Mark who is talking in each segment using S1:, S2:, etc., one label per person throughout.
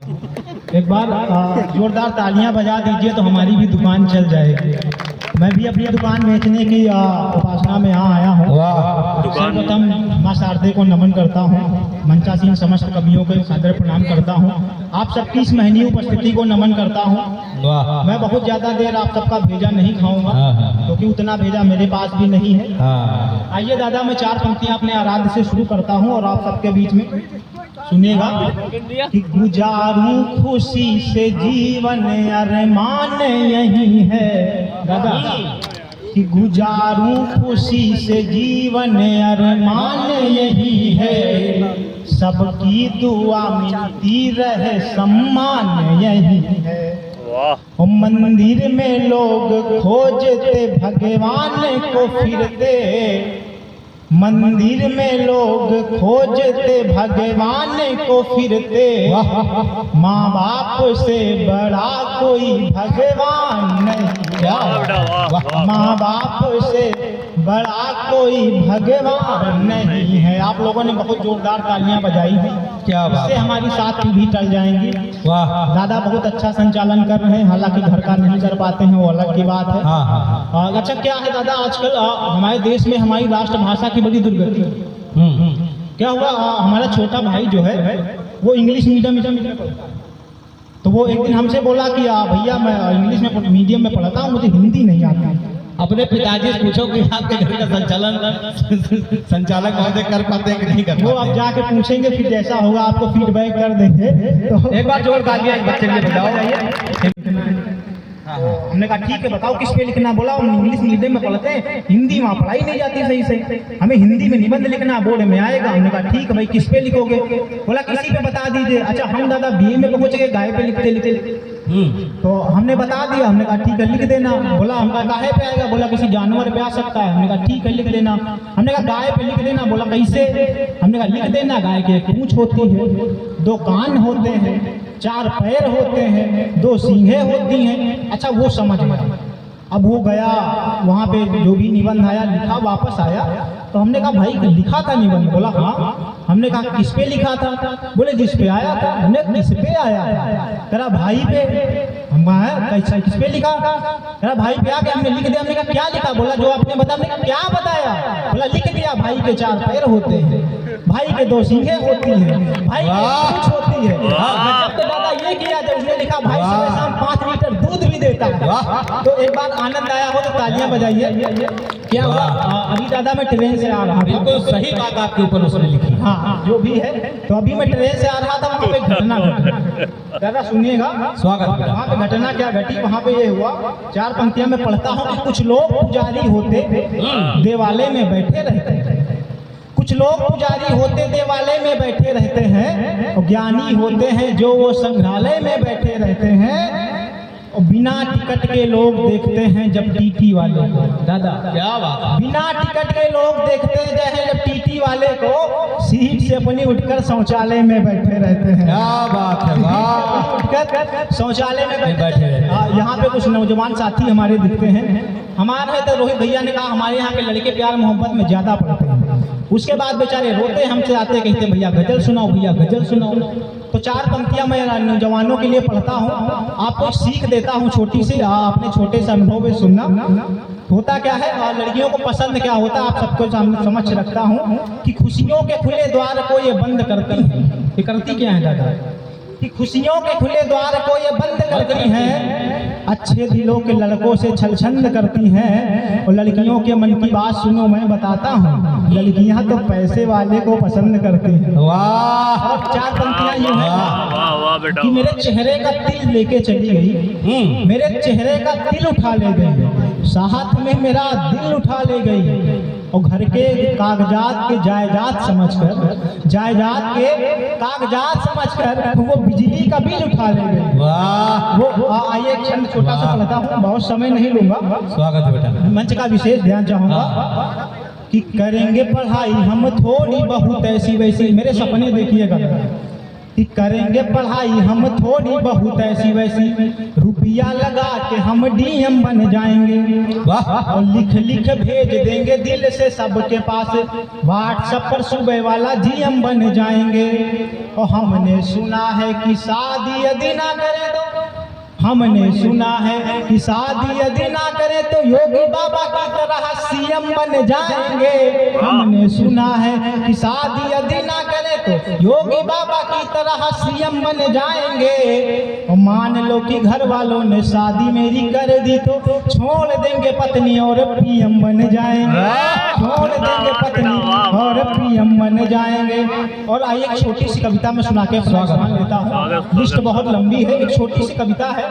S1: एक बार जोरदार तालियां बजा दीजिए तो हमारी भी दुकान चल जाएगी। मैं भी अपनी दुकान बेचने की उपासना में यहाँ आया हूँ। सर्वप्रथम माँ शारदे को नमन करता हूँ, मंचासीन समस्त कवियों को सादर प्रणाम करता हूँ। आप सबकी इस महनीय उपस्थिति को नमन करता हूँ। मैं बहुत ज़्यादा देर आप सबका भेजा नहीं खाऊंगा क्योंकि उतना भेजा मेरे पास भी नहीं है। आइए दादा, मैं 4 पंक्तियाँ अपने आराध्य से शुरू करता हूँ और आप सबके बीच में सुनिएगा कि गुजारूं खुशी से जीवन अरमान यही है दादा, कि गुजारूं खुशी से जीवन अरमान यही है, सबकी दुआ मिलती रहे सम्मान यही है। और मंदिर में लोग खोजते भगवान को फिरते, मंदिर में लोग खोजते भगवान को फिरते, माँ बाप से बड़ा कोई भगवान नहीं, माँ बाप से बड़ा कोई भगवान नहीं है। आप लोगों ने बहुत जोरदार तालियां बजाई हैं, क्या बात, इससे हमारी 7 पीढ़ी टल जाएंगी। वाह, दादा बहुत अच्छा संचालन कर रहे हैं, हालांकि घर का नहीं कर पाते हैं वो अलग की बात है। अच्छा क्या है दादा, आजकल हमारे देश में हमारी राष्ट्रभाषा की बड़ी दुर्गति है। क्या हुआ, हमारा छोटा भाई जो है वो इंग्लिश मीडियम तो वो एक दिन हमसे बोला कि भैया मैं इंग्लिश में मीडियम में पढ़ता हूँ, मुझे हिंदी नहीं आती।
S2: अपने पिताजी से पूछो कि आपके घर का संचालक महोदय कर पाते हैं कि नहीं कर
S1: वो अब जाके पूछेंगे, फिर जैसा होगा आपको फीडबैक कर देंगे। तो
S2: एक बार जोर तालियां इस बच्चे के लिए बजाओ।
S1: हमने कहा ठीक है बताओ किस पे लिखना। बोला हम इंग्लिश मीडियम में पढ़ते हैं, हिंदी वहाँ पढ़ाई नहीं जाती सही से, हमें हिंदी में निबंध लिखना बोर्ड में आएगा। हमने कहा ठीक है भाई किस पे लिखोगे। बोला किसी पे बता दीजिए। अच्छा हम दादा बीए में पहुंच गए, गाय पे लिखते लिखते तो हमने बता दिया। हमने कहा ठीक है लिख देना। बोला हमका गाय पे आएगा। बोला किसी जानवर पे आ सकता है। हमने कहा ठीक है लिख देना। हमने कहा गाय पे लिख देना। बोला कैसे। हमने कहा लिख देना गाय के 1 पूंछ होती है, 2 कान होते हैं, 4 पैर होते हैं, 2 सींगें होती हैं। अच्छा वो समझ में। अब वो गया वहाँ पे जो भी निबंध आया लिखा, वापस आया तो हमने कहा भाई लिखा था निबंध। बोला हाँ। हमने कहा किस पे लिखा था। बोले जिस पे आया था। हमने किस पे आया था। करा भाई पे। हम कैसा किस पे लिखा। करा भाई पे आ गया। हमने लिख दिया। हमने कहा क्या लिखा। बोला जो आपने बताया। हमने कहा क्या बताया। बोला लिख दिया भाई के 4 पैर होते हैं, भाई के 2 सींगें होती हैं, भाई की पूंछ होती है। जब तो दादा ये किया जब उसने लिखा भाई सुबह शाम 5 लीटर दूध भी देता है। तो एक बार आनंद आया हो तो तालियां बजाइए। क्या हुआ, अभी दादा मैं ट्रेन से आ रहा था।
S2: बिल्कुल सही बात आपके ऊपर उसने लिखी।
S1: हाँ जो भी है। तो अभी मैं ट्रेन से आ रहा था, वहाँ पे घटना घटी। दादा सुनिएगा, स्वागत। वहाँ पे घटना क्या घटी, वहाँ पे ये हुआ 4 पंक्तियां मैं पढ़ता हूँ कि कुछ लोग पुजारी होते देवालय में बैठे रहते हैं, कुछ लोग पुजारी होते देवालय में बैठे रहते हैं, और ज्ञानी होते हैं जो वो संग्रहालय में बैठे रहते हैं, और बिना टिकट के लोग देखते हैं जब टीटी वाले को। दादा
S2: क्या बात,
S1: बिना टिकट के लोग देखते हैं जब टीटी वाले को सीट से अपनी उठकर शौचालय में बैठे रहते हैं।
S2: क्या बात है, वाह,
S1: उठकर शौचालय में बैठे रहते। यहाँ पे कुछ नौजवान साथी हमारे दिखते हैं। हमारे तो रोहित भैया ने कहा हमारे यहाँ के लड़के प्यार मोहब्बत में ज्यादा पड़ते हैं। उसके बाद बेचारे रोते हमसे आते, कहते भैया गजल सुनाओ, भैया गजल सुनाओ। तो 4 पंक्तियां मैं नौजवानों के लिए पढ़ता हूँ, आपको सीख देता हूँ छोटी सी, अपने छोटे से अनुभव में सुनना। होता क्या है, लड़कियों को पसंद क्या होता है आप सबको सामने समझ रखता हूँ कि खुशियों के खुले द्वार को ये बंद करती है। ये करती क्या है दादा, कि खुशियों के खुले द्वार को ये बंद करती हैं, अच्छे दिलों के लड़कों से छलछंद करती हैं। और लड़कियों के मन की बात सुनो मैं बताता हूँ, लड़कियां तो पैसे वाले को पसंद करती हैं।
S2: वाह,
S1: और 4 पंक्तियां ये हैं कि मेरे चेहरे का तिल लेके चली गई, मेरे चेहरे का तिल उठा ले गई, साथ में मेरा दिल उठा ले गई, और घर के कागजात के जायदाद समझकर, जायदाद के कागजात समझकर वो बिजली का बिल उठा ले गए।
S2: वाह,
S1: वो आइए एक क्षण छोटा सा पढ़ता हूँ, बहुत समय नहीं लूंगा।
S2: स्वागत है बेटा।
S1: मंच का विशेष ध्यान चाहूंगा कि करेंगे पढ़ाई हम थोड़ी बहुत ऐसी वैसी। मेरे सपने देखिएगा कि करेंगे पढ़ाई हम थोड़ी बहुत ऐसी वैसी, रुपया लगा के हम डीएम बन जाएंगे।
S2: वाह
S1: और लिख लिख भेज देंगे दिल से सबके पास, व्हाट्सएप पर सुबह वाला जीएम बन जाएंगे। और हमने सुना है कि शादी यदि ना करें तो, हमने सुना है कि शादी यदि ना करें तो योगी बाबा की तरह सीएम बन जाएंगे। हमने सुना है कि शादी यदि ना करें तो योगी बाबा की तरह सीएम बन जाएंगे। और मान लो कि घर वालों ने शादी मेरी कर दी तो छोड़ देंगे पत्नी और पीएम बन जाएंगे। छोड़ देंगे पत्नी और पीएम बन जाएंगे। और आइए एक छोटी सी कविता में सुना के स्वागत लेता हूँ। लिस्ट बहुत लंबी है, एक छोटी सी कविता है।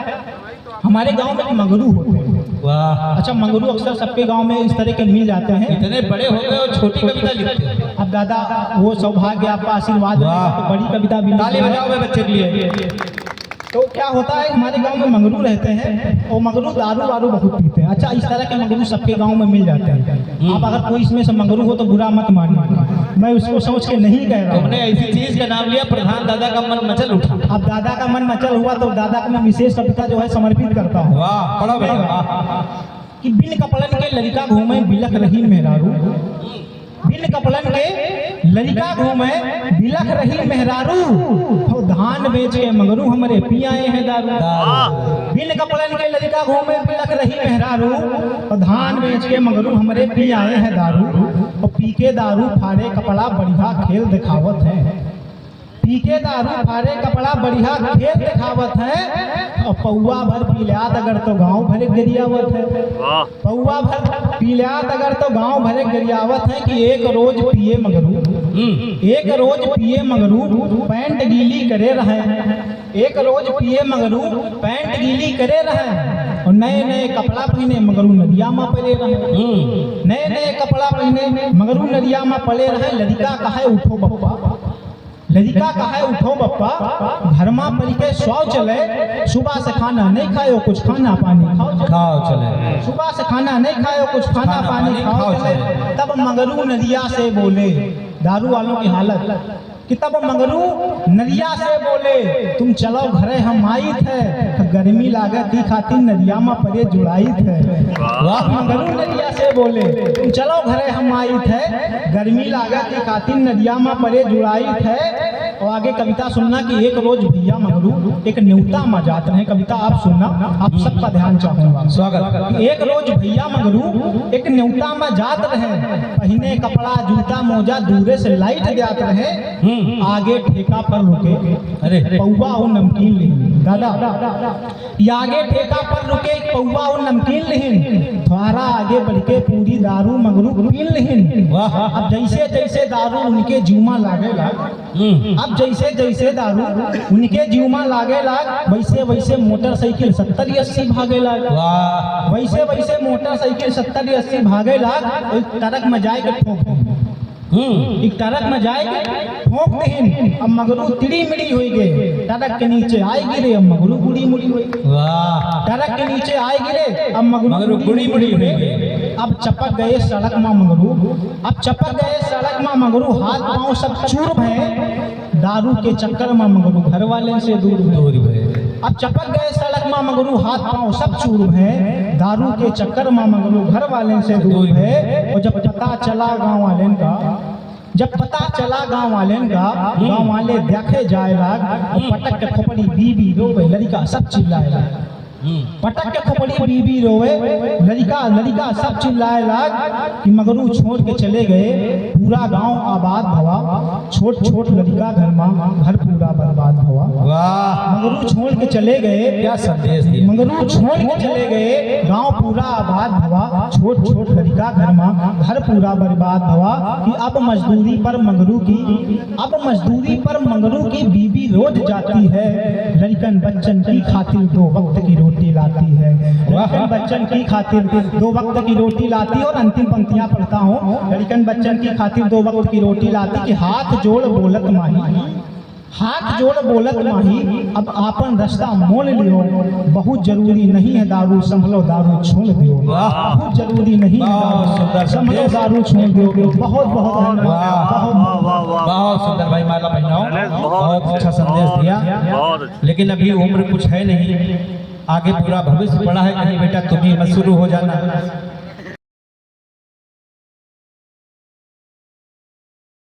S1: हमारे गांव में मंगरू होते हैं।
S2: वाह
S1: अच्छा, मंगरू अक्सर सबके गांव में इस तरह के मिल जाते हैं।
S2: इतने बड़े हो गए और छोटी कविता लिखते हो।
S1: अब दादा वो सौभाग्य आपका आशीर्वाद है कि बड़ी कविता भी
S2: ताली बजाओ मेरे बच्चे के लिए।
S1: तो क्या होता है, हमारे गांव में मंगरू रहते हैं और मंगरू दारू वारू बहुत पीते हैं। अच्छा, इस तरह के मंगरू सबके गांव में मिल जाते हैं। आप अगर कोई इसमें से मंगरू हो तो बुरा मत मानना, मैं उसको सोच के नहीं कह रहा हूँ।
S2: तुमने ऐसी चीज का नाम लिया, प्रधान दादा का मन मचल उठा।
S1: अब दादा का मन मचल हुआ तो दादा को मैं विशेष कविता जो है समर्पित करता हूँ।
S2: वाह पढ़ो बेटा।
S1: कि बिन कपड़न के लड़का घूमे बिलख रही मेहरारू, बिन कपड़न के लड़का घूमे बिलख रही मेहरारू, तो धान बेच के मंगरू हमारे पी आए हैं दारू। बिन कपड़न के लड़का घूमे बिलख रही मेहरारू, और धान बेच के मंगरू हमारे पी आए हैं दारू। और पी के दारू फाड़े कपड़ा बढ़िया खेल दिखावत है, पी के दारू फाड़े कपड़ा बढ़िया खेल दिखावत है। और पौवा भर पीलियात अगर तो गांव भरे गरियावत है, पौवा भर पीलियात अगर तो गांव भरे गरियावत है। कि एक रोज पिए मंगरू, एक रोज पिए मंगरू पैंट गीली करे रहे, एक रोज पिए मंगरू पैंट गीली करे रहे। और नए नए कपड़ा पहने मंगरू नदिया में पड़े रहे, नए नए कपड़ा पहने मंगरू नदिया में पड़े रहे। लड़का कहे उठो बप्पा, लड़का कहे उठो बप्पा, घर में पड़ के सौ चले, सुबह से खाना नहीं खाओ कुछ खाना पानी
S2: खाओ चले,
S1: सुबह से खाना नहीं खाओ कुछ खाना पानी खाओ चले। तब मंगरू नदिया से बोले, दारू वालों की हालत कि तब मंगरू नदिया से बोले, तुम चलो घरे हम आई थे, गर्मी लागत की खातिर नदिया में परे जुड़ाई थे। मंगरू नदिया से बोले, तुम चलो घरे हम आई थे, गर्मी लागत की खातिर नदिया में परे जुड़ाई थे। और आगे कविता सुनना कि एक रोज भैया मंगरू एक न्योता में जात रहे। कविता आप सुनना, आप सबका ध्यान चाहूंगा, स्वागत। एक रोज भैया मंगरू एक न्योता में जात रहे, पहने कपड़ा जूता मोजा दूरे से लाइट जात रहे। आगे ठेका पर रुके, अरे पौवा और नमकीन लेहिन। दादा आगे ठेका पर रुके पौवा और नमकीन लेहिन, थोड़ा आगे बढ़ के पूरी दारू मंगरू पीन लेहिन। अब जैसे जैसे दारू उनके जीवा लागे लाग, अब जैसे जैसे दारू उनके जीवा लागे लाग, वैसे वैसे मोटरसाइकिल 70-80 भागे लाग, वैसे वैसे मोटरसाइकिल 70-80 भागे लाग। एक ट्रक में जाए के ठोक, एक ट्रक में जाएगी ठोक देहिन। अब मगरू तिड़ी मिड़ी हुई गए, ट्रक के नीचे आएगी रे, अब मगरू गुड़ी मुड़ी हुई। ट्रक के नीचे आएगी रे, अब मगरू गुड़ी मुड़ी हुई। अब चपक गए सड़क में मंगरू, अब चपक गए सड़क में मंगरू, हाथ पांव सब चूर भये, दारू के चक्कर में मंगरू घर वाले से दूर भये। अब चपक गए सड़क में मंगरू, हाथ पांव सब चूर भये, दारू के चक्कर में मंगरू घर वाले से दूर भये। और जब पता चला गाँव वाले का, जब पता चला गाँव वाले का, गाँव वाले देखे जाए लाग, पटक के खोपड़ी बीबी रोवे, लड़का सब चिल्लाए लाग, पटक के खोपड़ी बीबी रोवे, लड़का सब चिल्लाए लाग। कि मगरू छोड़ के चले गए, पूरा गांव आबाद भवा, छोट छोट लड़का घर में घर पूरा बर्बाद भवा। मगरू छोड़ के चले गए, क्या संदेश दिया। मगरू छोड़ के चले गए, गांव पूरा आबाद भवा, छोट छोट लड़का घर में घर पूरा बर्बाद भवा। कि अब मजदूरी पर मंगरू की, अब मजदूरी पर मंगरू की बीबी रोज जाती है, लड़कन बच्चन की खातिर 2 वक्त की रोटी लाती है, लड़कन बच्चन की खातिर 2 वक्त की रोटी लाती। और अंतिम पंक्तियां पढ़ता हूँ, लड़कन बच्चन की खातिर 2 वक्त की रोटी लाती। कि हाथ जोड़ बोलत माही, हाथ जोड़ बोलत माही, अब आपन रास्ता मोल लियो, बहुत जरूरी नहीं है दारू, संभलो दारू छोड़ दियो, बहुत जरूरी नहीं है दारू, संभलो दारू छोड़ दियो। बहुत बहुत
S2: बहुत सुंदर भाई, माला पहनाओ।
S1: बहुत अच्छा संदेश दिया, लेकिन अभी उम्र कुछ है नहीं, आगे पूरा भविष्य पड़ा है, कहीं बेटा तुम ही मत शुरू हो जाना।